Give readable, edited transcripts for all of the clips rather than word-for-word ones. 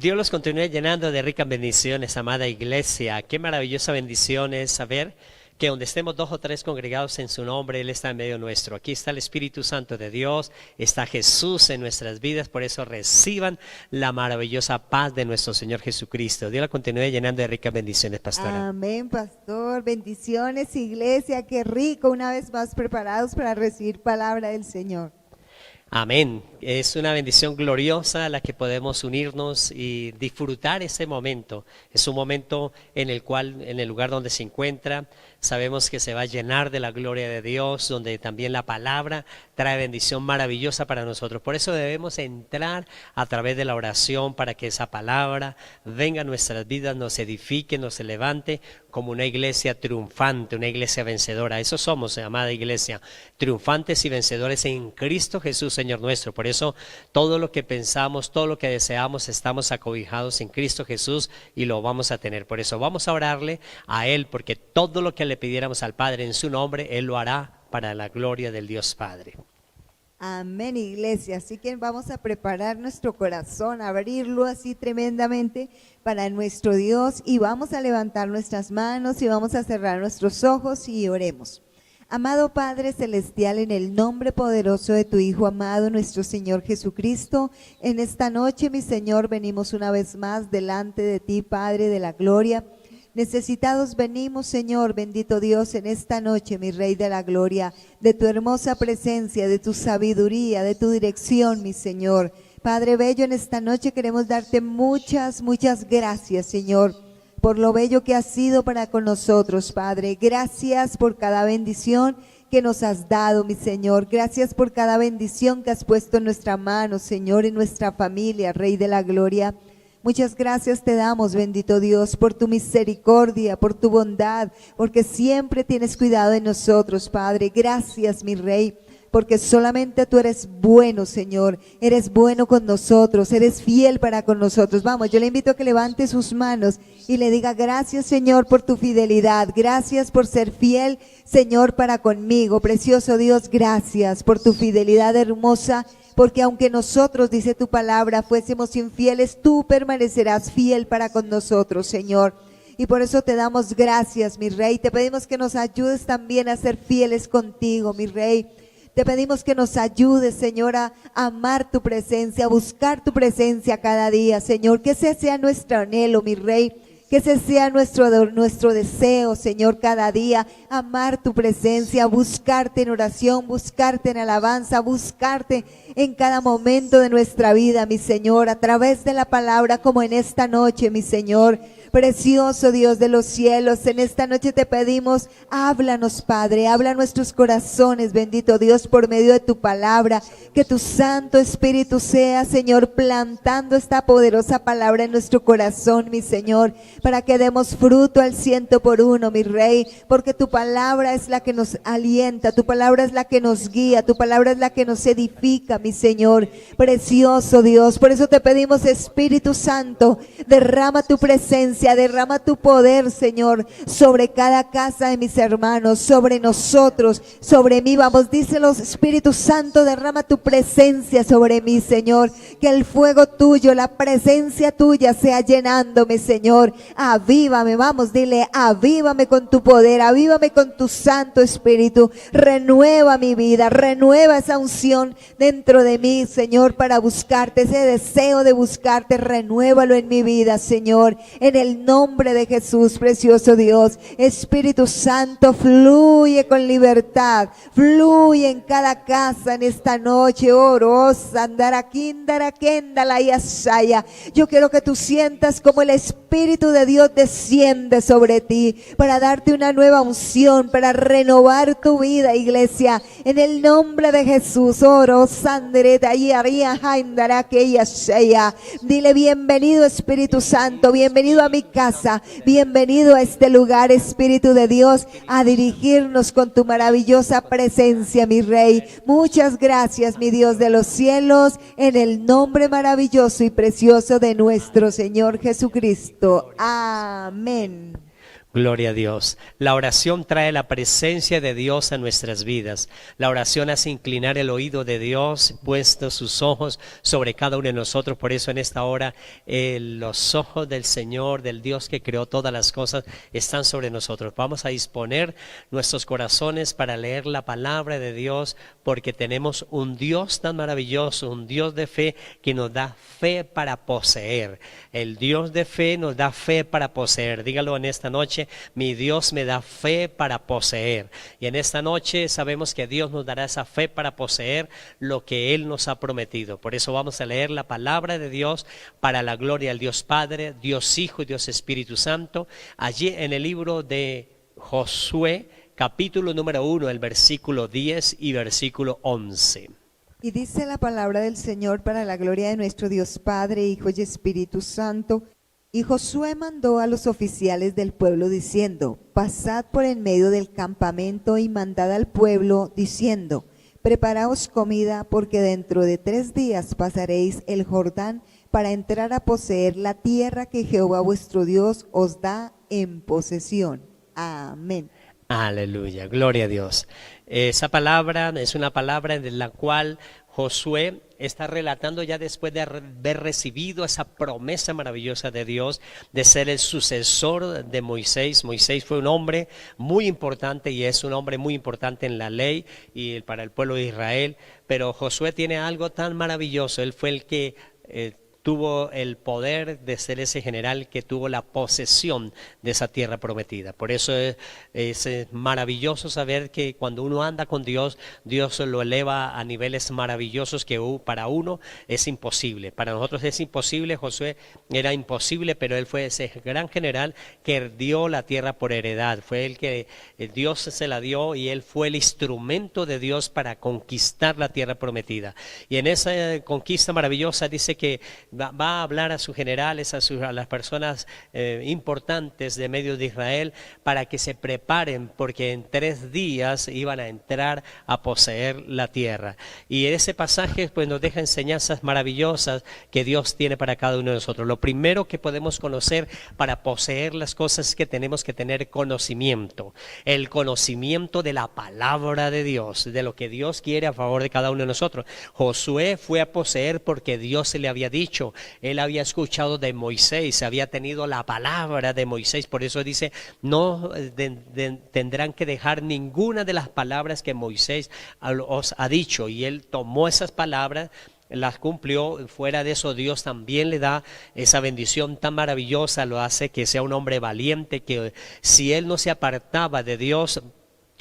Dios los continúe llenando de ricas bendiciones, amada iglesia. Qué maravillosa bendición es saber que donde estemos 2 o 3 congregados en su nombre, Él está en medio nuestro. Aquí está el Espíritu Santo de Dios, está Jesús en nuestras vidas, por eso reciban la maravillosa paz de nuestro Señor Jesucristo. Dios la continúe llenando de ricas bendiciones, pastora. Amén, pastor. Bendiciones, iglesia. Qué rico, una vez más preparados para recibir palabra del Señor. Amén. Es una bendición gloriosa la que podemos unirnos y disfrutar ese momento. Es un momento en el cual, en el lugar donde se encuentra, sabemos que se va a llenar de la gloria de Dios, donde también la palabra trae bendición maravillosa para nosotros. Por eso debemos entrar a través de la oración para que esa palabra venga a nuestras vidas, nos edifique, nos levante como una iglesia triunfante, una iglesia vencedora. Eso somos, amada iglesia, triunfantes y vencedores en Cristo Jesús, Señor nuestro. Por eso todo lo que pensamos, todo lo que deseamos, estamos acobijados en Cristo Jesús y lo vamos a tener. Por eso vamos a orarle a Él, porque todo lo que le pidiéramos al Padre en su nombre, Él lo hará para la gloria del Dios Padre. Amén, iglesia. Así que vamos a preparar nuestro corazón, abrirlo así tremendamente para nuestro Dios, y vamos a levantar nuestras manos y vamos a cerrar nuestros ojos y oremos. Amado Padre Celestial, en el nombre poderoso de tu Hijo amado, nuestro Señor Jesucristo, en esta noche, mi Señor, venimos una vez más delante de ti, Padre de la gloria. Necesitados venimos, Señor, bendito Dios, en esta noche, mi Rey de la gloria, de tu hermosa presencia, de tu sabiduría, de tu dirección, mi Señor. Padre bello, en esta noche queremos darte muchas gracias, Señor, por lo bello que has sido para con nosotros, Padre. Gracias por cada bendición que nos has dado, mi Señor. Gracias por cada bendición que has puesto en nuestra mano, Señor, en nuestra familia, Rey de la gloria. Muchas gracias te damos, bendito Dios, por tu misericordia, por tu bondad, porque siempre tienes cuidado de nosotros, Padre. Gracias, mi Rey, porque solamente tú eres bueno, Señor. Eres bueno con nosotros, eres fiel para con nosotros. Vamos, yo le invito a que levante sus manos y le diga: gracias, Señor, por tu fidelidad. Gracias por ser fiel, Señor, para conmigo. Precioso Dios, gracias por tu fidelidad hermosa. Porque aunque nosotros, dice tu palabra, fuésemos infieles, tú permanecerás fiel para con nosotros, Señor. Y por eso te damos gracias, mi Rey. Te pedimos que nos ayudes también a ser fieles contigo, mi Rey. Te pedimos que nos ayudes, Señor, a amar tu presencia, a buscar tu presencia cada día, Señor. Que ese sea nuestro anhelo, mi Rey. Que ese sea nuestro deseo, Señor, cada día, amar tu presencia, buscarte en oración, buscarte en alabanza, buscarte en cada momento de nuestra vida, mi Señor, a través de la palabra, como en esta noche, mi Señor. Precioso Dios de los cielos, en esta noche te pedimos: háblanos, Padre, habla a nuestros corazones, bendito Dios, por medio de tu palabra. Que tu Santo Espíritu sea, Señor, plantando esta poderosa palabra en nuestro corazón, mi Señor, para que demos fruto al 100%, mi Rey, porque tu palabra es la que nos alienta, tu palabra es la que nos guía, tu palabra es la que nos edifica, mi Señor. Precioso Dios, por eso te pedimos, Espíritu Santo, derrama tu presencia, derrama tu poder, Señor, sobre cada casa de mis hermanos, sobre nosotros, sobre mí. Vamos, díselo, Espíritu Santo, derrama tu presencia sobre mí, Señor. Que el fuego tuyo, la presencia tuya sea llenándome, Señor. Avívame, vamos, dile: avívame con tu poder, avívame con tu Santo Espíritu. Renueva mi vida, renueva esa unción dentro de mí, Señor, para buscarte, ese deseo de buscarte, renuévalo en mi vida, Señor, en el nombre de Jesús, precioso Dios. Espíritu Santo, fluye con libertad, fluye en cada casa en esta noche. Yo quiero que tú sientas como el Espíritu de Dios desciende sobre ti para darte una nueva unción, para renovar tu vida, iglesia, en el nombre de Jesús. Dile: bienvenido, Espíritu Santo, bienvenido a mi casa, bienvenido a este lugar, Espíritu de Dios, a dirigirnos con tu maravillosa presencia, mi Rey. Muchas gracias, mi Dios de los cielos, en el nombre maravilloso y precioso de nuestro Señor Jesucristo. Amén. Gloria a Dios. La oración trae la presencia de Dios a nuestras vidas. La oración hace inclinar el oído de Dios, puesto sus ojos sobre cada uno de nosotros. Por eso en esta hora los ojos del Señor, del Dios que creó todas las cosas, están sobre nosotros. Vamos a disponer nuestros corazones para leer la palabra de Dios, porque tenemos un Dios tan maravilloso, un Dios de fe que nos da fe para poseer. El Dios de fe nos da fe para poseer. Dígalo en esta noche: mi Dios me da fe para poseer. Y en esta noche sabemos que Dios nos dará esa fe para poseer lo que Él nos ha prometido. Por eso vamos a leer la palabra de Dios para la gloria del Dios Padre, Dios Hijo y Dios Espíritu Santo. Allí en el libro de Josué, capítulo número 1, el versículo 10 y versículo 11. Y dice la palabra del Señor para la gloria de nuestro Dios Padre, Hijo y Espíritu Santo. Y Josué mandó a los oficiales del pueblo diciendo: pasad por en medio del campamento y mandad al pueblo diciendo: preparaos comida, porque dentro de 3 días pasaréis el Jordán para entrar a poseer la tierra que Jehová vuestro Dios os da en posesión. Amén. Aleluya, gloria a Dios. Esa palabra es una palabra en la cual Josué está relatando ya después de haber recibido esa promesa maravillosa de Dios de ser el sucesor de Moisés. Moisés fue un hombre muy importante y es un hombre muy importante en la ley y para el pueblo de Israel, pero Josué tiene algo tan maravilloso. Él fue el que tuvo el poder de ser ese general que tuvo la posesión de esa tierra prometida. Por eso es maravilloso saber que cuando uno anda con Dios, Dios lo eleva a niveles maravillosos que para uno es imposible. Para nosotros es imposible. Josué era imposible, pero él fue ese gran general que dio la tierra por heredad. Fue el que Dios se la dio y él fue el instrumento de Dios para conquistar la tierra prometida. Y en esa conquista maravillosa dice que va a hablar a sus generales, a las personas importantes de medio de Israel, para que se preparen, porque en 3 días iban a entrar a poseer la tierra. Y ese pasaje pues nos deja enseñanzas maravillosas que Dios tiene para cada uno de nosotros. Lo primero que podemos conocer para poseer las cosas es que tenemos que tener conocimiento. El conocimiento de la palabra de Dios, de lo que Dios quiere a favor de cada uno de nosotros. Josué fue a poseer porque Dios se le había dicho. Él había escuchado de Moisés, había tenido la palabra de Moisés. Por eso dice: no tendrán que dejar ninguna de las palabras que Moisés os ha dicho. Y él tomó esas palabras, las cumplió. Fuera de eso, Dios también le da esa bendición tan maravillosa, lo hace que sea un hombre valiente, que si él no se apartaba de Dios,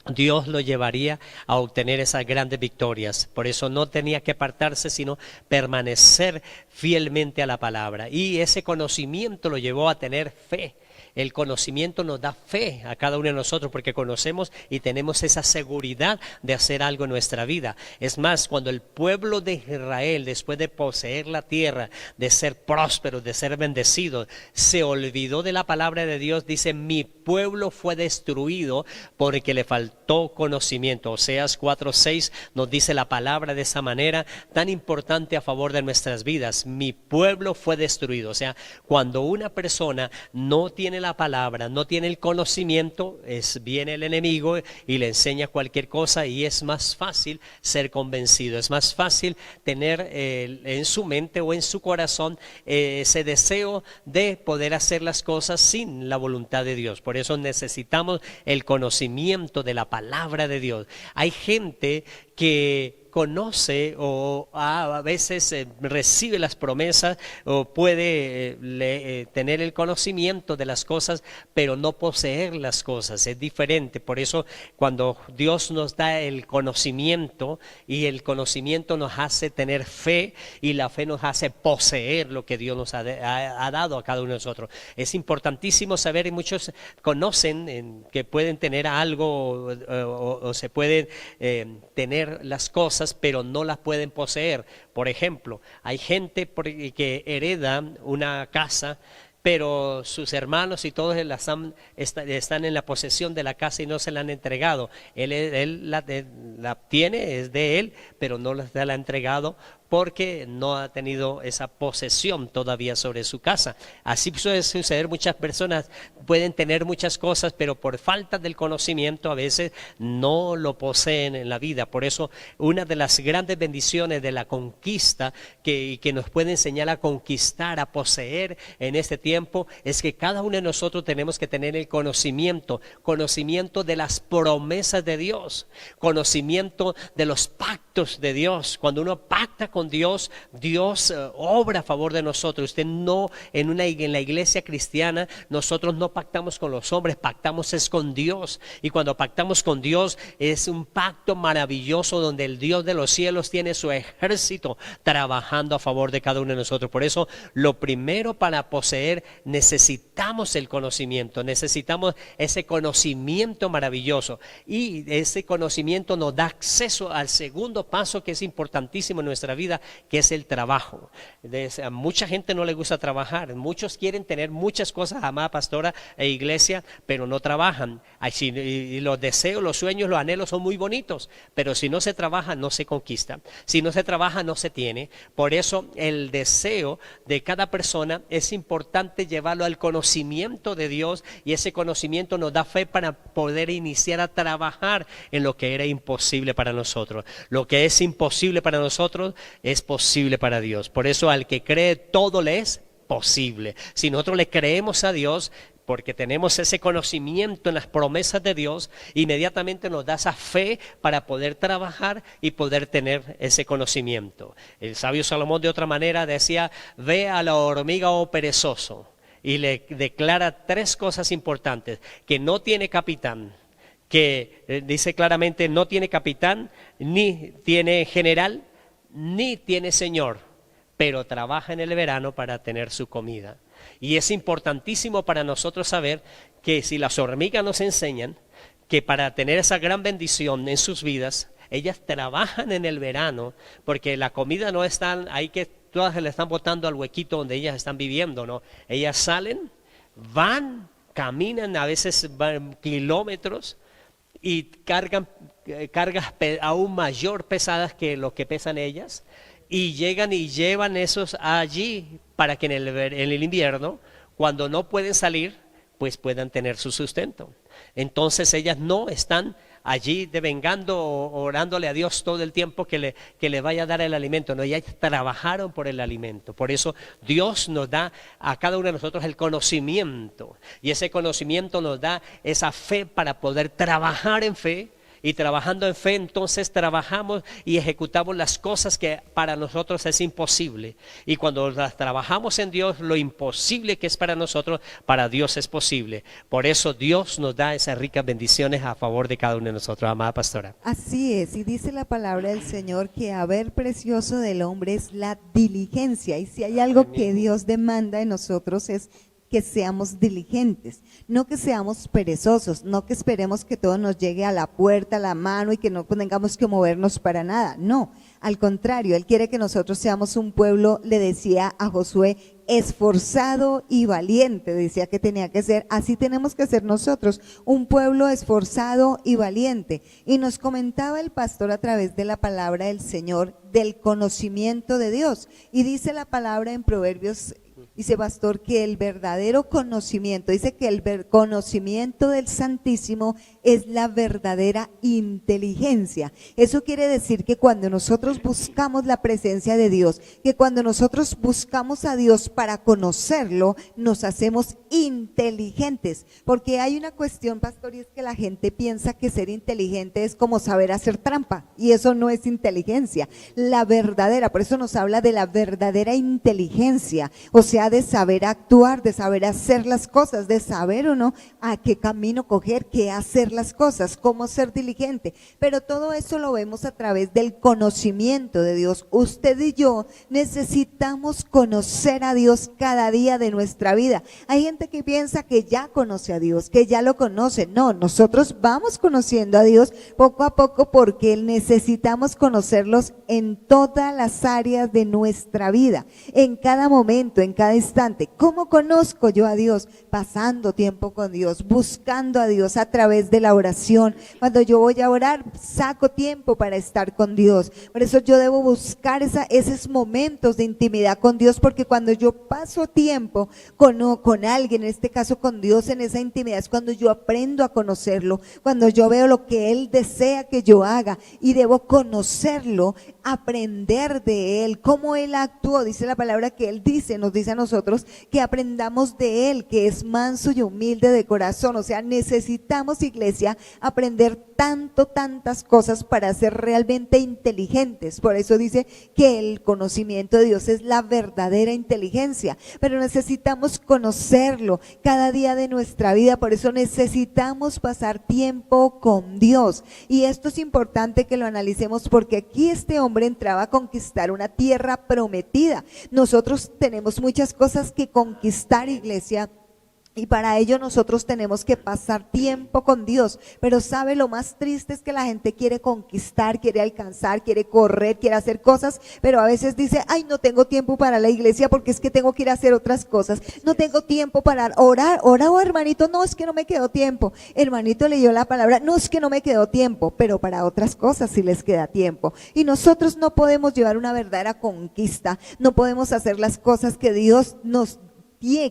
Dios lo llevaría a obtener esas grandes victorias. Por eso no tenía que apartarse, sino permanecer fielmente a la palabra. Y ese conocimiento lo llevó a tener fe. El conocimiento nos da fe a cada uno de nosotros porque conocemos y tenemos esa seguridad de hacer algo en nuestra vida. Es más, cuando el pueblo de Israel, después de poseer la tierra, de ser prósperos, de ser bendecidos, se olvidó de la palabra de Dios, dice: mi pueblo fue destruido porque le faltó conocimiento. Oseas 4:6 nos dice la palabra de esa manera tan importante a favor de nuestras vidas. Mi pueblo fue destruido. O sea, cuando una persona no tiene la palabra, no tiene el conocimiento, viene el enemigo y le enseña cualquier cosa y es más fácil ser convencido. Es más fácil tener en su mente o en su corazón ese deseo de poder hacer las cosas sin la voluntad de Dios. Por eso necesitamos el conocimiento de la palabra de Dios. Hay gente que conoce o a veces recibe las promesas o puede tener el conocimiento de las cosas, pero no poseer las cosas. Es diferente. Por eso cuando Dios nos da el conocimiento, y el conocimiento nos hace tener fe, y la fe nos hace poseer lo que Dios nos ha dado a cada uno de nosotros. Es importantísimo saber, y muchos conocen que pueden tener algo o se pueden tener las cosas, pero no las pueden poseer. Por ejemplo, hay gente que hereda una casa, pero sus hermanos y todos están en la posesión de la casa y no se la han entregado. Él la tiene, es de él, pero no la ha entregado porque no ha tenido esa posesión todavía sobre su casa. Así suele suceder, muchas personas pueden tener muchas cosas, pero por falta del conocimiento a veces no lo poseen en la vida. Por eso una de las grandes bendiciones de la conquista que nos puede enseñar a conquistar, a poseer en este tiempo, es que cada uno de nosotros tenemos que tener el conocimiento de las promesas de Dios, conocimiento de los pactos de Dios. Cuando uno pacta con Dios, Dios obra a favor de nosotros. Usted no, en la iglesia cristiana, nosotros no pactamos con los hombres, pactamos es con Dios. Y cuando pactamos con Dios es un pacto maravilloso donde el Dios de los cielos tiene su ejército trabajando a favor de cada uno de nosotros. Por eso lo primero para poseer necesitamos el conocimiento, necesitamos ese conocimiento maravilloso, y ese conocimiento nos da acceso al segundo paso que es importantísimo en nuestra vida, que es el trabajo. A mucha gente no le gusta trabajar, muchos quieren tener muchas cosas, amada pastora e iglesia, pero no trabajan. Y los deseos, los sueños, los anhelos son muy bonitos, pero si no se trabaja no se conquista, si no se trabaja no se tiene. Por eso el deseo de cada persona es importante llevarlo al conocimiento de Dios, y ese conocimiento nos da fe para poder iniciar a trabajar en lo que era imposible para nosotros. Lo que es imposible para nosotros es posible para Dios. Por eso al que cree todo le es posible. Si nosotros le creemos a Dios, porque tenemos ese conocimiento en las promesas de Dios, inmediatamente nos da esa fe para poder trabajar y poder tener ese conocimiento. El sabio Salomón de otra manera decía: ve a la hormiga, oh perezoso, y le declara tres cosas importantes: que no tiene capitán, que dice claramente no tiene capitán, ni tiene general, ni tiene señor, pero trabaja en el verano para tener su comida. Y es importantísimo para nosotros saber que si las hormigas nos enseñan que para tener esa gran bendición en sus vidas, ellas trabajan en el verano, porque la comida no está ahí que todas se le están botando al huequito donde ellas están viviendo, ¿no? Ellas salen, van, caminan, a veces van kilómetros y cargan cargas aún mayor pesadas que lo que pesan ellas, y llegan y llevan esos allí para que en el invierno, cuando no pueden salir, pues puedan tener su sustento. Entonces ellas no están allí devengando o orándole a Dios todo el tiempo que le vaya a dar el alimento. No, ellas trabajaron por el alimento. Por eso Dios nos da a cada uno de nosotros el conocimiento, y ese conocimiento nos da esa fe para poder trabajar en fe. Y trabajando en fe, entonces trabajamos y ejecutamos las cosas que para nosotros es imposible. Y cuando las trabajamos en Dios, lo imposible que es para nosotros, para Dios es posible. Por eso Dios nos da esas ricas bendiciones a favor de cada uno de nosotros, amada pastora. Así es, y dice la palabra del Señor que haber precioso del hombre es la diligencia. Y si hay algo que Dios demanda de nosotros es que seamos diligentes, no que seamos perezosos, no que esperemos que todo nos llegue a la puerta, a la mano, y que no tengamos que movernos para nada. No, al contrario, Él quiere que nosotros seamos un pueblo, le decía a Josué, esforzado y valiente, decía que tenía que ser. Así tenemos que ser nosotros, un pueblo esforzado y valiente. Y nos comentaba el pastor a través de la palabra del Señor del conocimiento de Dios, y dice la palabra en Proverbios, dice pastor, que el verdadero conocimiento, dice que el conocimiento del Santísimo es la verdadera inteligencia. Eso quiere decir que cuando nosotros buscamos la presencia de Dios, que cuando nosotros buscamos a Dios para conocerlo, nos hacemos inteligentes. Porque hay una cuestión, pastor, y es que la gente piensa que ser inteligente es como saber hacer trampa, y eso no es inteligencia. La verdadera, por eso nos habla de la verdadera inteligencia, o sea, de saber actuar, de saber hacer las cosas, de saber o no a qué camino coger, qué hacer las cosas, cómo ser diligente. Pero todo eso lo vemos a través del conocimiento de Dios. Usted y yo necesitamos conocer a Dios cada día de nuestra vida. Hay gente que piensa que ya conoce a Dios, que ya lo conoce. No, nosotros vamos conociendo a Dios poco a poco, porque necesitamos conocerlos en todas las áreas de nuestra vida, en cada momento, en cada instante. ¿Cómo conozco yo a Dios? Pasando tiempo con Dios, buscando a Dios a través de la oración. Cuando yo voy a orar, saco tiempo para estar con Dios. Por eso yo debo buscar esos momentos de intimidad con Dios, porque cuando yo paso tiempo con alguien, en este caso con Dios, en esa intimidad es cuando yo aprendo a conocerlo, cuando yo veo lo que Él desea que yo haga y debo conocerlo, aprender de Él, cómo Él actuó. Dice la palabra que Él dice, nos dice a nosotros que aprendamos de Él, que es manso y humilde de corazón. O sea, necesitamos, iglesia, aprender tantas cosas para ser realmente inteligentes. Por eso dice que el conocimiento de Dios es la verdadera inteligencia, pero necesitamos conocerlo cada día de nuestra vida. Por eso necesitamos pasar tiempo con Dios, y esto es importante que lo analicemos, porque aquí este hombre entraba a conquistar una tierra prometida. Nosotros tenemos muchas cosas que conquistar, iglesia, y para ello nosotros tenemos que pasar tiempo con Dios. Pero sabe, lo más triste es que la gente quiere conquistar, quiere alcanzar, quiere correr, quiere hacer cosas, pero a veces dice, ay, no tengo tiempo para la iglesia porque es que tengo que ir a hacer otras cosas. No tengo tiempo para orar. Ora, oh, hermanito, no, es que no me quedó tiempo. Hermanito leyó la palabra, no, es que no me quedó tiempo, pero para otras cosas sí les queda tiempo. Y nosotros no podemos llevar una verdadera conquista, no podemos hacer las cosas que Dios nos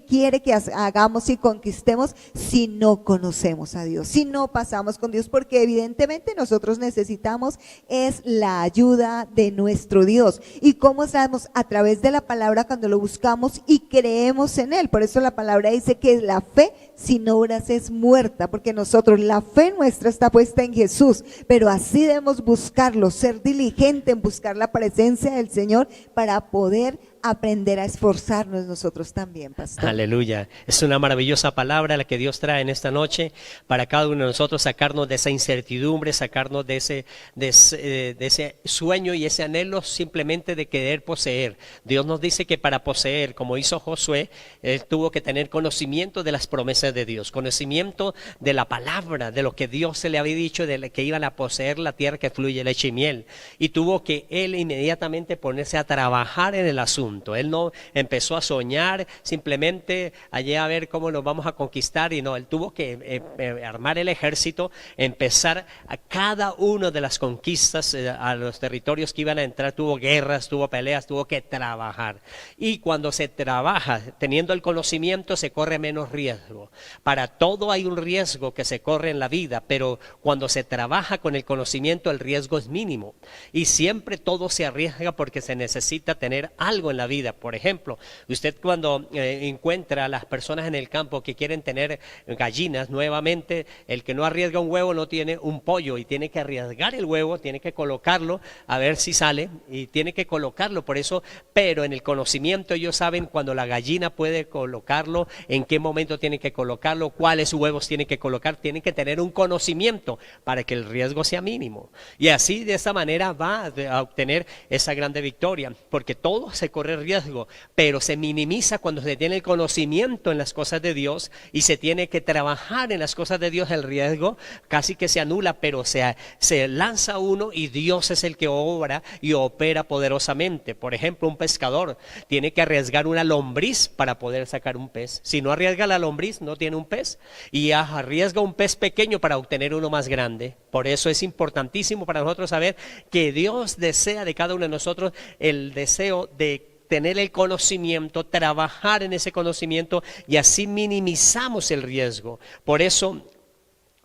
quiere que hagamos y conquistemos si no conocemos a Dios, si no pasamos con Dios, porque evidentemente nosotros necesitamos es la ayuda de nuestro Dios. ¿Y cómo sabemos? A través de la palabra, cuando lo buscamos y creemos en Él. Por eso la palabra dice que la fe sin obras es muerta, porque nosotros, la fe nuestra está puesta en Jesús, pero así debemos buscarlo, ser diligente en buscar la presencia del Señor para poder aprender a esforzarnos nosotros también, pastor. Aleluya. Es una maravillosa palabra la que Dios trae en esta noche para cada uno de nosotros, sacarnos de esa incertidumbre, sacarnos de ese sueño y ese anhelo simplemente de querer poseer. Dios nos dice que para poseer, como hizo Josué, él tuvo que tener conocimiento de las promesas de Dios, conocimiento de la palabra, de lo que Dios se le había dicho, de que iban a poseer la tierra que fluye leche y miel. Y tuvo que él inmediatamente ponerse a trabajar en el asunto. Él no empezó a soñar simplemente allí a ver cómo nos vamos a conquistar, y no, él tuvo que armar el ejército, empezar a cada una de las conquistas a los territorios que iban a entrar. Tuvo guerras, tuvo peleas, tuvo que trabajar. Y cuando se trabaja teniendo el conocimiento, se corre menos riesgo. Para todo hay un riesgo que se corre en la vida, pero cuando se trabaja con el conocimiento, el riesgo es mínimo. Y siempre todo se arriesga porque se necesita tener algo en la vida. Por ejemplo, usted cuando encuentra a las personas en el campo que quieren tener gallinas nuevamente, el que no arriesga un huevo no tiene un pollo, y tiene que arriesgar el huevo, tiene que colocarlo a ver si sale, y tiene que colocarlo. Por eso, pero en el conocimiento ellos saben cuando la gallina puede colocarlo, en qué momento tiene que colocarlo, cuáles huevos tiene que colocar. Tienen que tener un conocimiento para que el riesgo sea mínimo, y así de esa manera va a obtener esa grande victoria, porque todo se corre riesgo, pero se minimiza cuando se tiene el conocimiento en las cosas de Dios y se tiene que trabajar en las cosas de Dios. El riesgo casi que se anula, pero se lanza uno y Dios es el que obra y opera poderosamente. Por ejemplo, un pescador tiene que arriesgar una lombriz para poder sacar un pez. Si no arriesga la lombriz, no tiene un pez, y arriesga un pez pequeño para obtener uno más grande. Por eso es importantísimo para nosotros saber que Dios desea de cada uno de nosotros el deseo de tener el conocimiento, trabajar en ese conocimiento, y así minimizamos el riesgo. Por eso,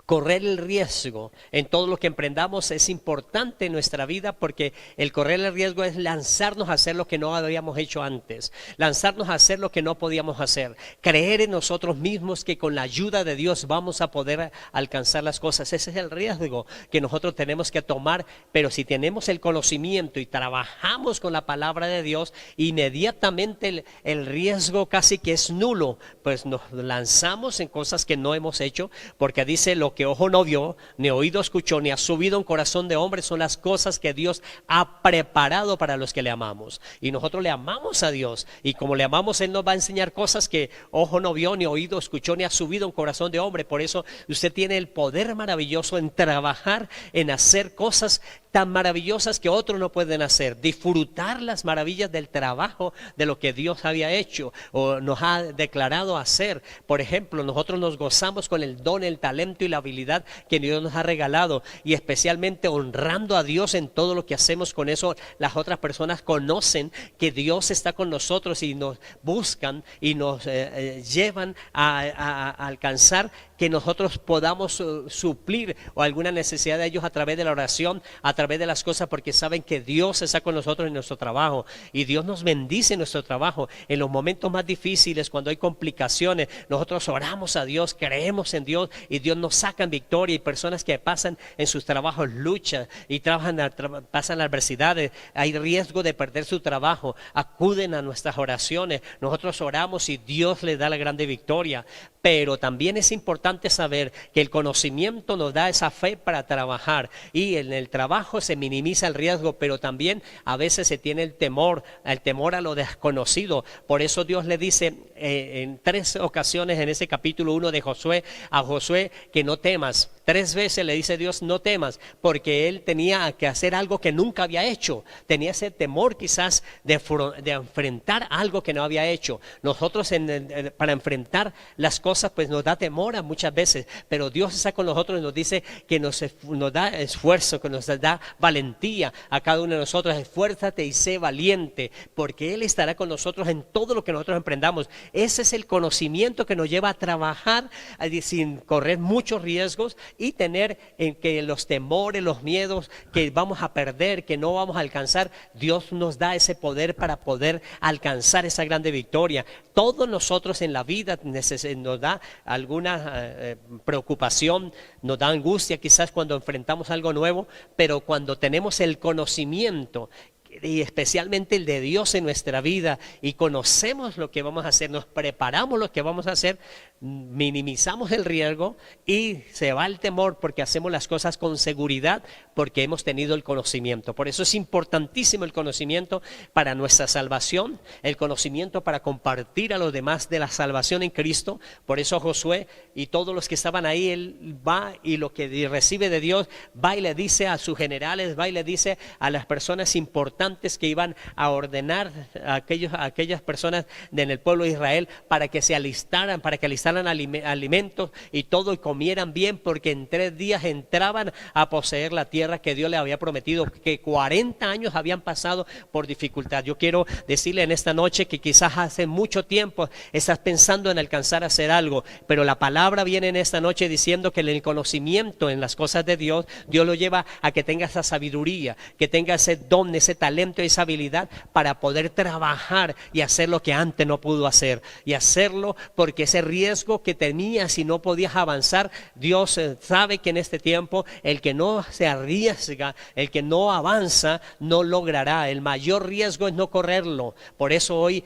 correr el riesgo en todo lo que emprendamos es importante en nuestra vida, porque el correr el riesgo es lanzarnos a hacer lo que no habíamos hecho antes, lanzarnos a hacer lo que no podíamos hacer, creer en nosotros mismos que con la ayuda de Dios vamos a poder alcanzar las cosas. Ese es el riesgo que nosotros tenemos que tomar, pero si tenemos el conocimiento y trabajamos con la palabra de Dios, inmediatamente el riesgo casi que es nulo, pues nos lanzamos en cosas que no hemos hecho, porque dice: lo que ojo no vio, ni oído escuchó, ni ha subido en corazón de hombre, son las cosas que Dios ha preparado para los que le amamos. Y nosotros le amamos a Dios, y como le amamos, Él nos va a enseñar cosas que ojo no vio, ni oído escuchó, ni ha subido en corazón de hombre. Por eso usted tiene el poder maravilloso en trabajar, en hacer cosas tan maravillosas que otros no pueden hacer, disfrutar las maravillas del trabajo de lo que Dios había hecho o nos ha declarado hacer. Por ejemplo, nosotros nos gozamos con el don, el talento y la habilidad que Dios nos ha regalado, y especialmente honrando a Dios en todo lo que hacemos. Con eso las otras personas conocen que Dios está con nosotros y nos buscan y nos llevan a alcanzar que nosotros podamos suplir o alguna necesidad de ellos a través de la oración, a través de las cosas, porque saben que Dios está con nosotros en nuestro trabajo, y Dios nos bendice en nuestro trabajo. En los momentos más difíciles, cuando hay complicaciones, nosotros oramos a Dios, creemos en Dios, y Dios nos saca en victoria. Y personas que pasan en sus trabajos luchas y pasan adversidades, hay riesgo de perder su trabajo, acuden a nuestras oraciones, nosotros oramos y Dios les da la grande victoria. Pero también es importante saber que el conocimiento nos da esa fe para trabajar, y en el trabajo se minimiza el riesgo, pero también a veces se tiene el temor a lo desconocido. Por eso Dios le dice en 3 ocasiones en ese capítulo 1 de Josué, a Josué, que no temas. 3 veces le dice Dios, no temas, porque él tenía que hacer algo que nunca había hecho. Tenía ese temor quizás de enfrentar algo que no había hecho. Nosotros para enfrentar las cosas pues nos da temor muchas veces, pero Dios está con nosotros y nos dice que nos da esfuerzo, que nos da valentía a cada uno de nosotros. Esfuérzate y sé valiente, porque Él estará con nosotros en todo lo que nosotros emprendamos. Ese es el conocimiento que nos lleva a trabajar sin correr muchos riesgos y tener que los temores, los miedos que vamos a perder, que no vamos a alcanzar, Dios nos da ese poder para poder alcanzar esa grande victoria. Todos nosotros en la vida nos da alguna preocupación, nos da angustia quizás cuando enfrentamos algo nuevo, pero cuando tenemos el conocimiento, y especialmente el de Dios en nuestra vida, y conocemos lo que vamos a hacer, nos preparamos lo que vamos a hacer, minimizamos el riesgo y se va el temor, porque hacemos las cosas con seguridad, porque hemos tenido el conocimiento. Por eso es importantísimo el conocimiento para nuestra salvación, el conocimiento para compartir a los demás de la salvación en Cristo. Por eso Josué y todos los que estaban ahí, él va y lo que recibe de Dios, va y le dice a sus generales, va y le dice a las personas importantes que iban a ordenar a aquellas personas en el pueblo de Israel para que se alistaran, alimentos y todo, y comieran bien, porque en 3 días entraban a poseer la tierra que Dios le había prometido, que 40 años habían pasado por dificultad. Yo quiero decirle en esta noche que quizás hace mucho tiempo estás pensando en alcanzar a hacer algo, pero la palabra viene en esta noche diciendo que el conocimiento en las cosas de Dios, Dios lo lleva a que tenga esa sabiduría, que tenga ese don, ese talento y esa habilidad para poder trabajar y hacer lo que antes no pudo hacer, y hacerlo porque ese riesgo que tenías y no podías avanzar, Dios sabe que en este tiempo el que no se arriesga, el que no avanza, no logrará. El mayor riesgo es no correrlo. Por eso hoy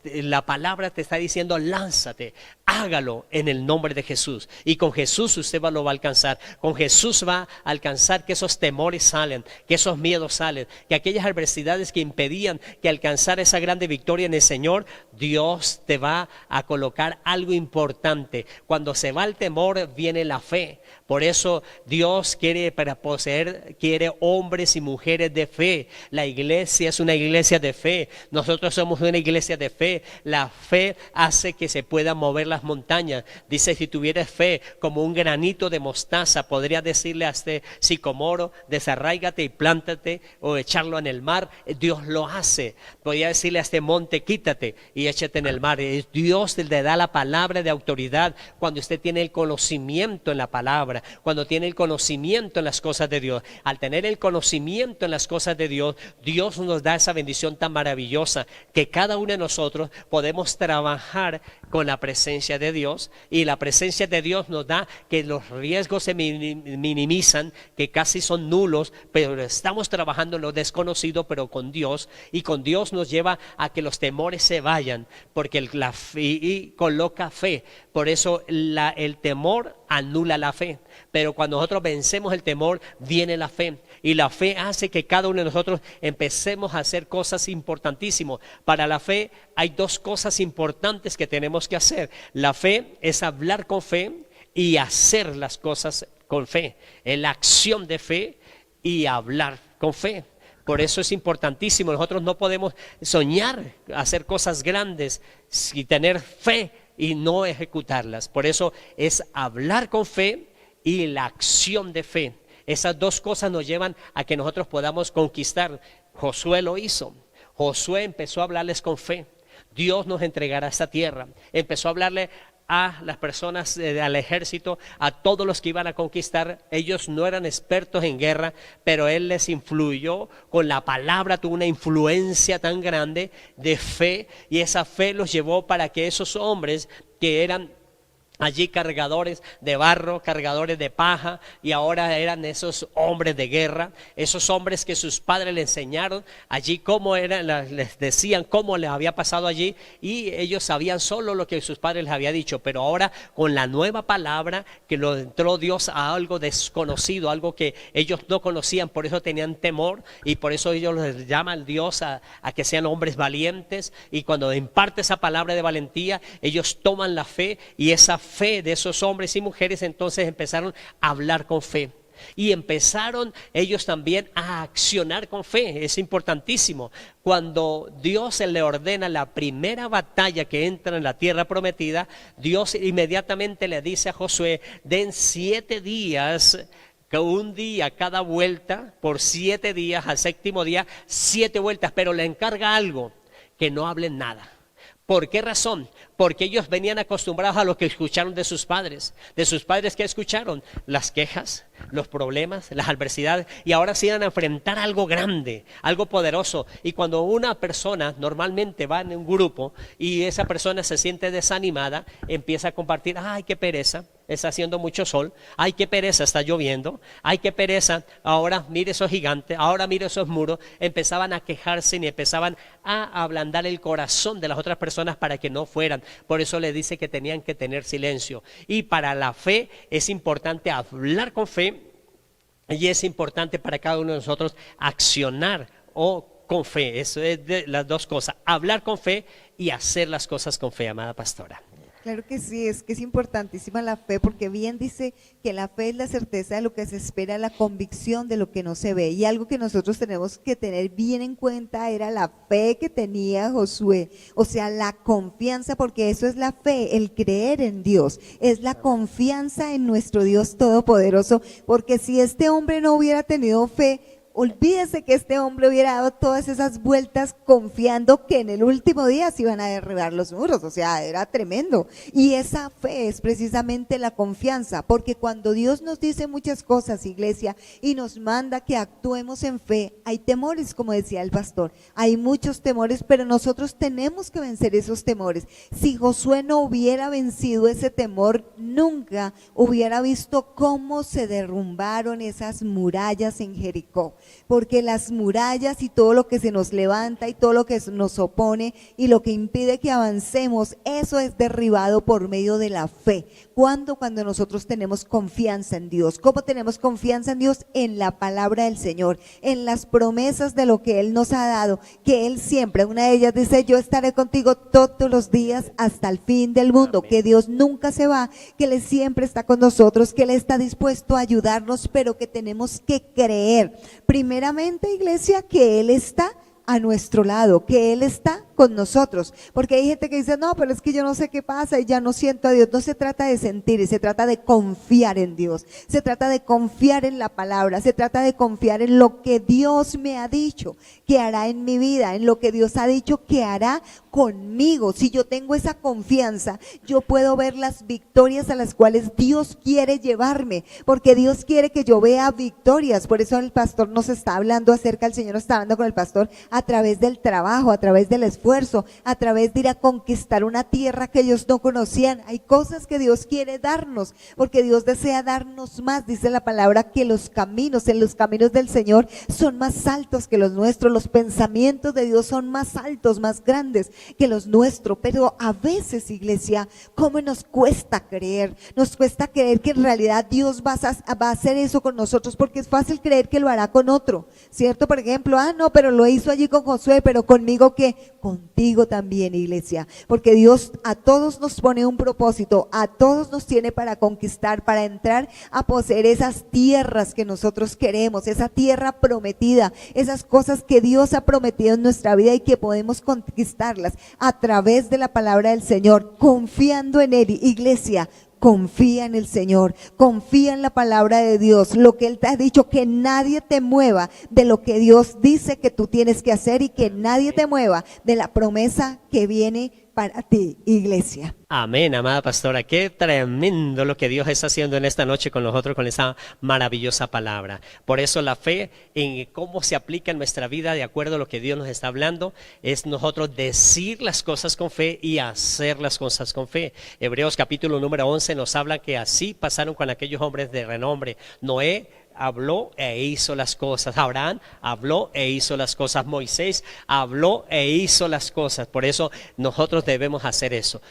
la palabra te está diciendo, lánzate, hágalo en el nombre de Jesús, y con Jesús usted lo va a alcanzar. Con Jesús va a alcanzar que esos temores salen, que esos miedos salen, que aquellas adversidades que impedían que alcanzar esa grande victoria en el Señor, Dios te va a colocar algo importante. Cuando se va el temor, viene la fe. Por eso Dios quiere hombres y mujeres de fe. La iglesia es una iglesia de fe. Nosotros somos una iglesia de fe. La fe hace que se puedan mover las montañas. Dice, si tuvieras fe como un granito de mostaza, podría decirle a este sicomoro, desarráigate y plántate, o echarlo en el mar. Dios lo hace. Podría decirle a este monte, quítate y échate en el mar. Dios le da la palabra de autoridad cuando usted tiene el conocimiento en la palabra, cuando tiene el conocimiento en las cosas de Dios. Al tener el conocimiento en las cosas de Dios, Dios nos da esa bendición tan maravillosa, que cada uno de nosotros podemos trabajar con la presencia de Dios, y la presencia de Dios nos da que los riesgos se minimizan, que casi son nulos, pero estamos trabajando en lo desconocido, pero con Dios, y con Dios nos lleva a que los temores se vayan, porque la fe coloca fe. Por eso el temor anula la fe, pero cuando nosotros vencemos el temor, viene la fe, y la fe hace que cada uno de nosotros empecemos a hacer cosas importantísimas. Para la fe hay 2 cosas importantes que tenemos que hacer. La fe es hablar con fe y hacer las cosas con fe. En la acción de fe y hablar con fe. Por eso es importantísimo, nosotros no podemos soñar, hacer cosas grandes y tener fe y no ejecutarlas. Por eso es hablar con fe y la acción de fe. Esas dos cosas nos llevan a que nosotros podamos conquistar. Josué lo hizo. Josué empezó a hablarles con fe. Dios nos entregará esta tierra. Empezó a hablarle a las personas, al ejército, a todos los que iban a conquistar. Ellos no eran expertos en guerra, pero él les influyó con la palabra, tuvo una influencia tan grande de fe, y esa fe los llevó para que esos hombres que eran allí cargadores de barro, cargadores de paja, y ahora eran esos hombres de guerra, esos hombres que sus padres le enseñaron allí cómo eran, les decían cómo les había pasado allí, y ellos sabían solo lo que sus padres les había dicho. Pero ahora con la nueva palabra que lo entró Dios a algo desconocido, algo que ellos no conocían, por eso tenían temor, y por eso ellos les llaman Dios a que sean hombres valientes. Y cuando imparte esa palabra de valentía, ellos toman la fe, y esa fe de esos hombres y mujeres entonces empezaron a hablar con fe, y empezaron ellos también a accionar con fe. Es importantísimo. Cuando Dios le ordena la primera batalla que entra en la tierra prometida, Dios inmediatamente le dice a Josué: den 7 días, que un día cada vuelta, por 7 días, al séptimo día 7 vueltas, pero le encarga algo: que no hablen nada. ¿Por qué razón? Porque ellos venían acostumbrados a lo que escucharon de sus padres. ¿De sus padres qué escucharon? Las quejas, los problemas, las adversidades, y ahora se iban a enfrentar algo grande, algo poderoso. Y cuando una persona normalmente va en un grupo y esa persona se siente desanimada, empieza a compartir: ay, qué pereza, está haciendo mucho sol, ay, qué pereza, está lloviendo, ay, qué pereza, ahora mire esos gigantes, ahora mire esos muros. Empezaban a quejarse y empezaban a ablandar el corazón de las otras personas para que no fueran. Por eso le dice que tenían que tener silencio. Y para la fe es importante hablar con fe, y es importante para cada uno de nosotros accionar con fe. Eso es de las dos cosas: hablar con fe y hacer las cosas con fe, amada pastora. Claro que sí, es que es importantísima la fe, porque bien dice que la fe es la certeza de lo que se espera, la convicción de lo que no se ve. Y algo que nosotros tenemos que tener bien en cuenta era la fe que tenía Josué, o sea, la confianza, porque eso es la fe, el creer en Dios, es la confianza en nuestro Dios todopoderoso. Porque si este hombre no hubiera tenido fe, olvídese que este hombre hubiera dado todas esas vueltas confiando que en el último día se iban a derribar los muros. O sea, era tremendo. Y esa fe es precisamente la confianza, porque cuando Dios nos dice muchas cosas, iglesia, y nos manda que actuemos en fe, hay temores, como decía el pastor, hay muchos temores, pero nosotros tenemos que vencer esos temores. Si Josué no hubiera vencido ese temor, nunca hubiera visto cómo se derrumbaron esas murallas en Jericó. Porque las murallas y todo lo que se nos levanta y todo lo que nos opone y lo que impide que avancemos, eso es derribado por medio de la fe. ¿Cuándo? Cuando nosotros tenemos confianza en Dios. ¿Cómo tenemos confianza en Dios? En la palabra del Señor, en las promesas de lo que Él nos ha dado, que Él siempre, una de ellas dice: yo estaré contigo todos los días hasta el fin del mundo. Amén. Que Dios nunca se va, que Él siempre está con nosotros, que Él está dispuesto a ayudarnos, pero que tenemos que creer. Primeramente, iglesia, que Él está a nuestro lado, que Él está con nosotros, porque hay gente que dice: no, pero es que yo no sé qué pasa y ya no siento a Dios. No se trata de sentir, se trata de confiar en Dios, se trata de confiar en la palabra, se trata de confiar en lo que Dios me ha dicho que hará en mi vida, en lo que Dios ha dicho que hará conmigo. Si yo tengo esa confianza, yo puedo ver las victorias a las cuales Dios quiere llevarme, porque Dios quiere que yo vea victorias. Por eso el pastor nos está hablando acerca, el Señor está hablando con el pastor a través del trabajo, a través del esfuerzo, a través de ir a conquistar una tierra que ellos no conocían. Hay cosas que Dios quiere darnos, porque Dios desea darnos más. Dice la palabra que los caminos, en los caminos del Señor son más altos que los nuestros, los pensamientos de Dios son más altos, más grandes que los nuestros. Pero a veces, iglesia, ¿cómo nos cuesta creer? Nos cuesta creer que en realidad Dios va a hacer eso con nosotros, porque es fácil creer que lo hará con otro, ¿cierto? Por ejemplo, no, pero lo hizo allí con Josué, pero conmigo ¿qué? contigo también, iglesia, porque Dios a todos nos pone un propósito, a todos nos tiene para conquistar, para entrar a poseer esas tierras que nosotros queremos, esa tierra prometida, esas cosas que Dios ha prometido en nuestra vida y que podemos conquistarlas a través de la palabra del Señor, confiando en Él. Iglesia, confía en el Señor, confía en la palabra de Dios, lo que Él te ha dicho, que nadie te mueva de lo que Dios dice que tú tienes que hacer y que nadie te mueva de la promesa que viene para ti, iglesia. Amén, amada pastora. Qué tremendo lo que Dios está haciendo en esta noche con nosotros, con esa maravillosa palabra. Por eso la fe en cómo se aplica en nuestra vida de acuerdo a lo que Dios nos está hablando, es nosotros decir las cosas con fe y hacer las cosas con fe. Hebreos capítulo número 11 nos habla que así pasaron con aquellos hombres de renombre. Noé habló e hizo las cosas. Abraham habló e hizo las cosas. Moisés habló e hizo las cosas. Por eso nosotros debemos hacer eso,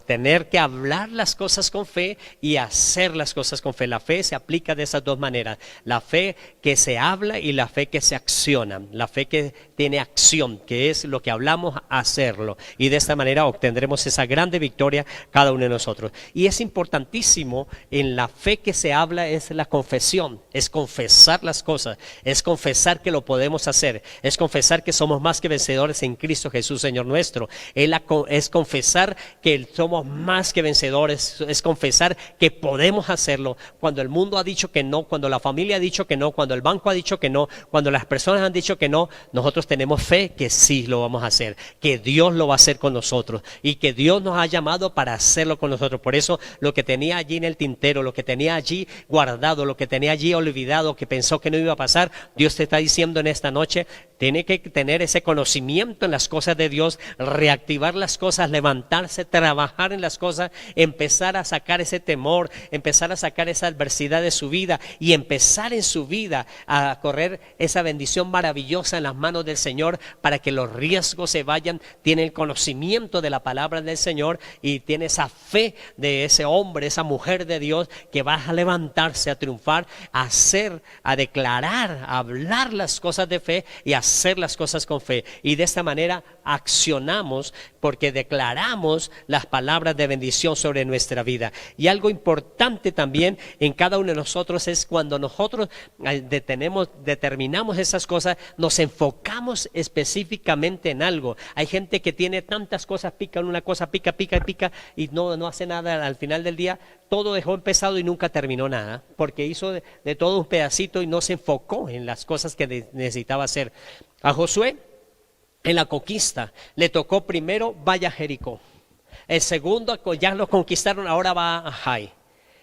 tener que hablar las cosas con fe y hacer las cosas con fe. La fe se aplica de esas dos maneras: la fe que se habla y la fe que se acciona. La fe que tiene acción, que es lo que hablamos, hacerlo, y de esta manera obtendremos esa grande victoria cada uno de nosotros. Y es importantísimo en la fe que se habla, es la confesión. Es confesar las cosas, es confesar que lo podemos hacer, es confesar que somos más que vencedores en Cristo Jesús, Señor nuestro. Es confesar que somos más que vencedores, es confesar que podemos hacerlo. Cuando el mundo ha dicho que no, cuando la familia ha dicho que no, cuando el banco ha dicho que no, cuando las personas han dicho que no, nosotros tenemos fe que sí lo vamos a hacer, que Dios lo va a hacer con nosotros y que Dios nos ha llamado para hacerlo con nosotros. Por eso lo que tenía allí en el tintero, lo que tenía allí guardado, lo que tenía allí olvidado, que pensó que no iba a pasar, Dios te está diciendo en esta noche, tiene que tener ese conocimiento en las cosas de Dios, reactivar las cosas, levantarse, trabajar en las cosas, empezar a sacar ese temor, empezar a sacar esa adversidad de su vida y empezar en su vida a correr esa bendición maravillosa en las manos del Señor, para que los riesgos se vayan. Tiene el conocimiento de la palabra del Señor y tiene esa fe de ese hombre, esa mujer de Dios, que va a levantarse, a triunfar, a hacer, a declarar, a hablar las cosas de fe y a hacer las cosas con fe. Y de esta manera accionamos, porque declaramos las palabras de bendición sobre nuestra vida. Y algo importante también en cada uno de nosotros es cuando nosotros determinamos esas cosas, nos enfocamos específicamente en algo. Hay gente que tiene tantas cosas, pica una cosa, pica y no hace nada. Al final del día todo dejó empezado y nunca terminó nada, porque hizo de todo un pedacito y no se enfocó en las cosas que necesitaba hacer. A Josué, en la conquista, le tocó primero vaya a Jericó. El segundo, ya lo conquistaron, ahora va a Jai.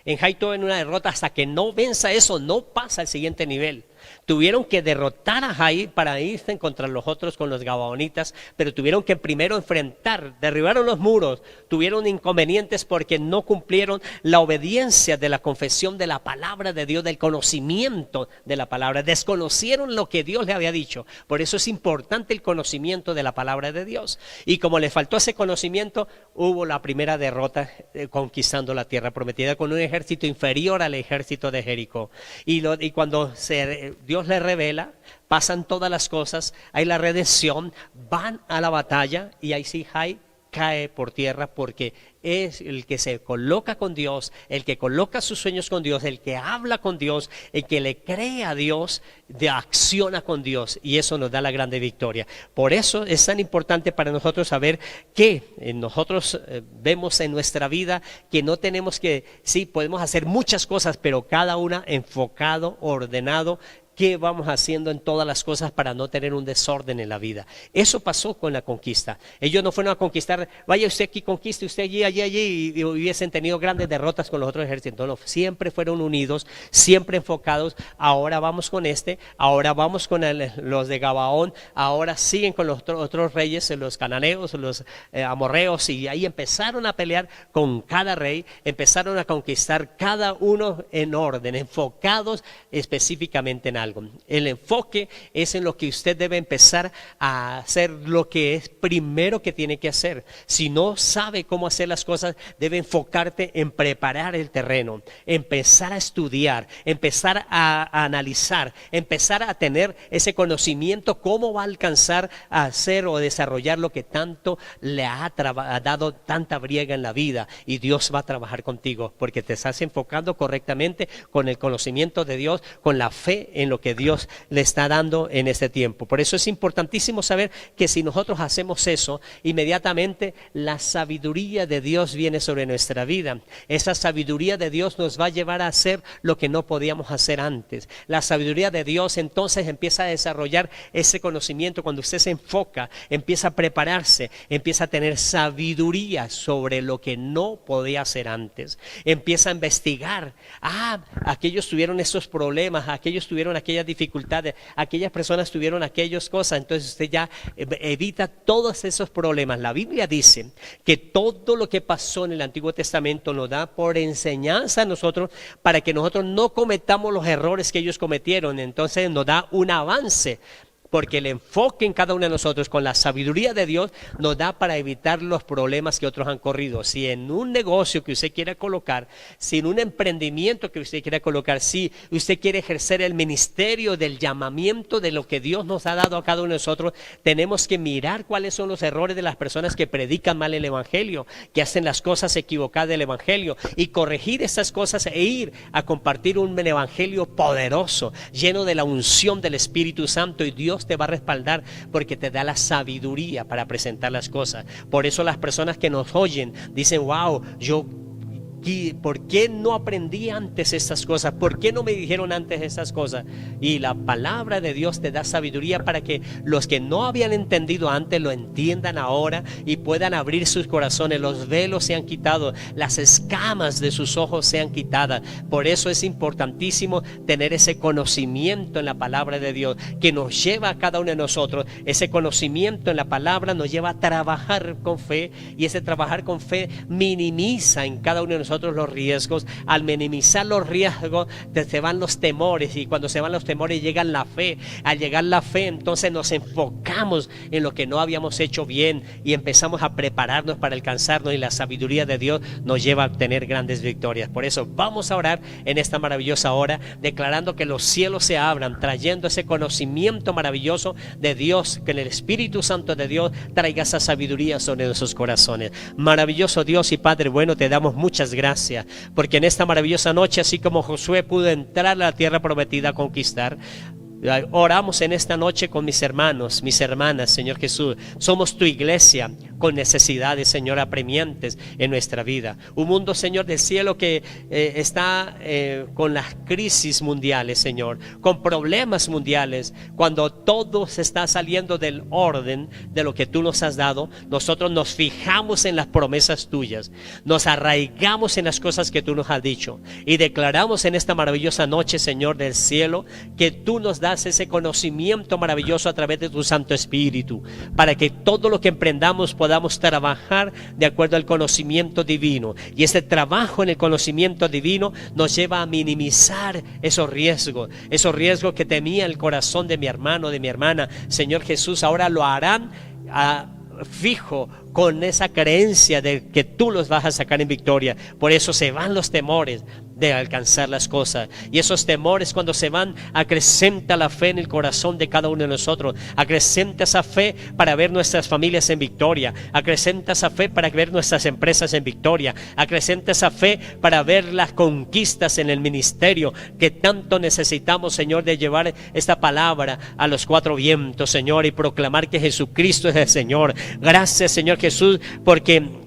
En Jai todo en una derrota, hasta que no venza eso, no pasa al siguiente nivel. Tuvieron que derrotar a Jai para irse contra los otros, con los gabaonitas, pero tuvieron que primero enfrentar, derribaron los muros, tuvieron inconvenientes porque no cumplieron la obediencia de la confesión de la palabra de Dios, del conocimiento de la palabra, desconocieron lo que Dios le había dicho. Por eso es importante el conocimiento de la palabra de Dios, y como le faltó ese conocimiento, hubo la primera derrota conquistando la tierra prometida con un ejército inferior al ejército de Jericó. Y cuando Dios le revela, pasan todas las cosas, hay la redención, van a la batalla y ahí sí Jai cae por tierra, porque es el que se coloca con Dios, el que coloca sus sueños con Dios, el que habla con Dios, el que le cree a Dios, acciona con Dios, y eso nos da la grande victoria. Por eso es tan importante para nosotros saber que nosotros vemos en nuestra vida que no tenemos que, sí, podemos hacer muchas cosas, pero cada una enfocado, ordenado. ¿Qué vamos haciendo en todas las cosas para no tener un desorden en la vida? Eso pasó con la conquista. Ellos no fueron a conquistar, vaya usted aquí, conquiste usted allí, y hubiesen tenido grandes derrotas con los otros ejércitos. No, siempre fueron unidos, siempre enfocados. Ahora vamos con ahora vamos con los de Gabaón, ahora siguen con los otros reyes, los cananeos, los amorreos, y ahí empezaron a pelear con cada rey, empezaron a conquistar cada uno en orden, enfocados específicamente en algo. algo. El enfoque es en lo que usted debe empezar a hacer, lo que es primero que tiene que hacer. Si no sabe cómo hacer las cosas, debe enfocarte en preparar el terreno, empezar a estudiar, empezar a analizar, empezar a tener ese conocimiento, cómo va a alcanzar a hacer o desarrollar lo que tanto le ha dado tanta briega en la vida. Y Dios va a trabajar contigo porque te estás enfocando correctamente con el conocimiento de Dios, con la fe en lo que Dios le está dando en este tiempo. Por eso es importantísimo saber que si nosotros hacemos eso, inmediatamente la sabiduría de Dios viene sobre nuestra vida. Esa sabiduría de Dios nos va a llevar a hacer lo que no podíamos hacer antes. La sabiduría de Dios entonces empieza a desarrollar ese conocimiento. Cuando usted se enfoca, empieza a prepararse, empieza a tener sabiduría sobre lo que no podía hacer antes. Empieza a investigar. Aquellos tuvieron esos problemas, aquellos tuvieron aquellas dificultades, aquellas personas tuvieron aquellas cosas. Entonces usted ya evita todos esos problemas. La Biblia dice que todo lo que pasó en el Antiguo Testamento nos da por enseñanza a nosotros para que nosotros no cometamos los errores que ellos cometieron. Entonces nos da un avance. Porque el enfoque en cada uno de nosotros con la sabiduría de Dios nos da para evitar los problemas que otros han corrido. Si en un negocio que usted quiera colocar, si en un emprendimiento que usted quiera colocar, si usted quiere ejercer el ministerio del llamamiento de lo que Dios nos ha dado a cada uno de nosotros, tenemos que mirar cuáles son los errores de las personas que predican mal el evangelio, que hacen las cosas equivocadas del evangelio, y corregir esas cosas e ir a compartir un evangelio poderoso, lleno de la unción del Espíritu Santo. Y Dios te va a respaldar porque te da la sabiduría para presentar las cosas. Por eso las personas que nos oyen dicen: wow, ¿por qué no aprendí antes estas cosas? ¿Por qué no me dijeron antes estas cosas? Y la palabra de Dios te da sabiduría para que los que no habían entendido antes lo entiendan ahora y puedan abrir sus corazones. Los velos se han quitado, las escamas de sus ojos se han quitado. Por eso es importantísimo tener ese conocimiento en la palabra de Dios que nos lleva a cada uno de nosotros. Ese conocimiento en la palabra nos lleva a trabajar con fe, y ese trabajar con fe minimiza en cada uno de nosotros los riesgos. Al minimizar los riesgos se van los temores, y cuando se van los temores llega la fe. Al llegar la fe, entonces nos enfocamos en lo que no habíamos hecho bien y empezamos a prepararnos para alcanzarnos, y la sabiduría de Dios nos lleva a tener grandes victorias. Por eso vamos a orar en esta maravillosa hora, declarando que los cielos se abran, trayendo ese conocimiento maravilloso de Dios, que el Espíritu Santo de Dios traiga esa sabiduría sobre nuestros corazones. Maravilloso Dios y Padre bueno, te damos muchas gracias, porque en esta maravillosa noche, así como Josué pudo entrar a la tierra prometida a conquistar, oramos en esta noche con mis hermanos, mis hermanas, Señor Jesús. Somos tu iglesia con necesidades, Señor, apremiantes en nuestra vida. Un mundo, Señor, del cielo que está con las crisis mundiales, Señor, con problemas mundiales. Cuando todo se está saliendo del orden de lo que tú nos has dado, nosotros nos fijamos en las promesas tuyas, nos arraigamos en las cosas que tú nos has dicho, y declaramos en esta maravillosa noche, Señor del cielo, que tú nos das ese conocimiento maravilloso a través de tu Santo Espíritu, para que todo lo que emprendamos podamos trabajar de acuerdo al conocimiento divino. Y ese trabajo en el conocimiento divino nos lleva a minimizar esos riesgos que temía el corazón de mi hermano, de mi hermana. Señor Jesús, ahora lo harán fijo, con esa creencia de que tú los vas a sacar en victoria. Por eso se van los temores de alcanzar las cosas, y esos temores, cuando se van, acrecenta la fe en el corazón de cada uno de nosotros. Acrecenta esa fe para ver nuestras familias en victoria, acrecenta esa fe para ver nuestras empresas en victoria, acrecenta esa fe para ver las conquistas en el ministerio que tanto necesitamos, Señor, de llevar esta palabra a los cuatro vientos, Señor, y proclamar que Jesucristo es el Señor. Gracias, Señor Jesús, porque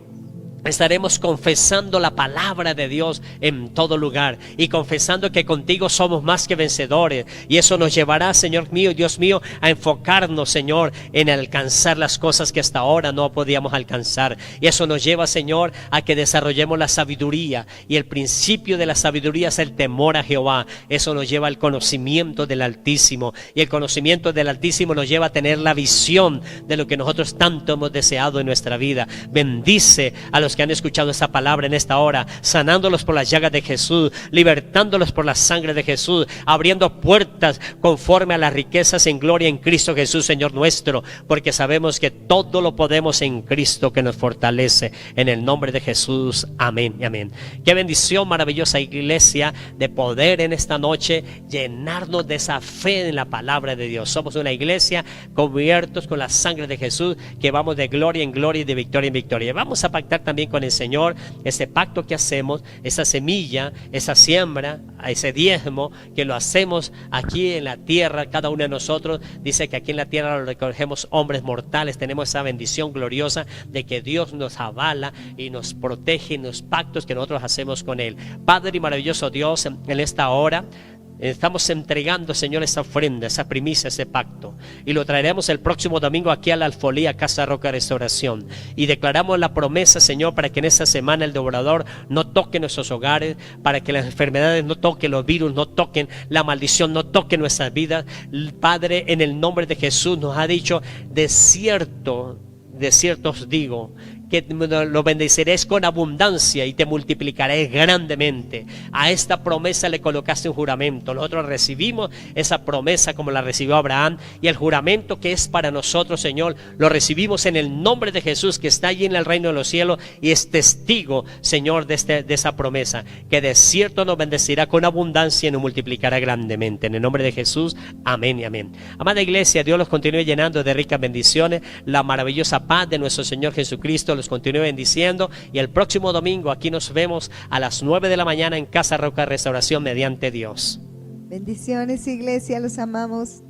estaremos confesando la palabra de Dios en todo lugar, y confesando que contigo somos más que vencedores, y eso nos llevará, Señor mío, Dios mío, a enfocarnos, Señor, en alcanzar las cosas que hasta ahora no podíamos alcanzar. Y eso nos lleva, Señor, a que desarrollemos la sabiduría, y el principio de la sabiduría es el temor a Jehová. Eso nos lleva al conocimiento del Altísimo, y el conocimiento del Altísimo nos lleva a tener la visión de lo que nosotros tanto hemos deseado en nuestra vida. Bendice a los los que han escuchado esa palabra en esta hora, sanándolos por las llagas de Jesús, libertándolos por la sangre de Jesús, abriendo puertas conforme a las riquezas en gloria en Cristo Jesús, Señor nuestro, porque sabemos que todo lo podemos en Cristo que nos fortalece. En el nombre de Jesús, amén y amén. Qué bendición maravillosa, iglesia, de poder en esta noche llenarnos de esa fe en la palabra de Dios. Somos una iglesia cubiertos con la sangre de Jesús, que vamos de gloria en gloria y de victoria en victoria. Vamos a pactar también con el Señor ese pacto que hacemos, esa semilla, esa siembra, ese diezmo que lo hacemos aquí en la tierra. Cada uno de nosotros dice que aquí en la tierra lo recogemos hombres mortales. Tenemos esa bendición gloriosa de que Dios nos avala y nos protege en los pactos que nosotros hacemos con Él. Padre y maravilloso Dios, en esta hora estamos entregando, Señor, esa ofrenda, esa primicia, ese pacto, y lo traeremos el próximo domingo aquí a la Alfolía, Casa Roca Restauración, y declaramos la promesa, Señor, para que en esta semana el devorador no toque nuestros hogares, para que las enfermedades no toquen, los virus no toquen, la maldición no toque nuestras vidas. Padre, en el nombre de Jesús nos ha dicho: de cierto os digo, que lo bendeciréis con abundancia y te multiplicaré grandemente. A esta promesa le colocaste un juramento. Nosotros recibimos esa promesa como la recibió Abraham, y el juramento que es para nosotros, Señor, lo recibimos en el nombre de Jesús, que está allí en el reino de los cielos y es testigo, Señor, de esa promesa, que de cierto nos bendecirá con abundancia y nos multiplicará grandemente. En el nombre de Jesús, amén y amén. Amada iglesia, Dios los continúe llenando de ricas bendiciones. La maravillosa paz de nuestro Señor Jesucristo los continúe bendiciendo, y el próximo domingo aquí nos vemos a las 9 de la mañana en Casa Roca Restauración, mediante Dios. Bendiciones, iglesia, los amamos.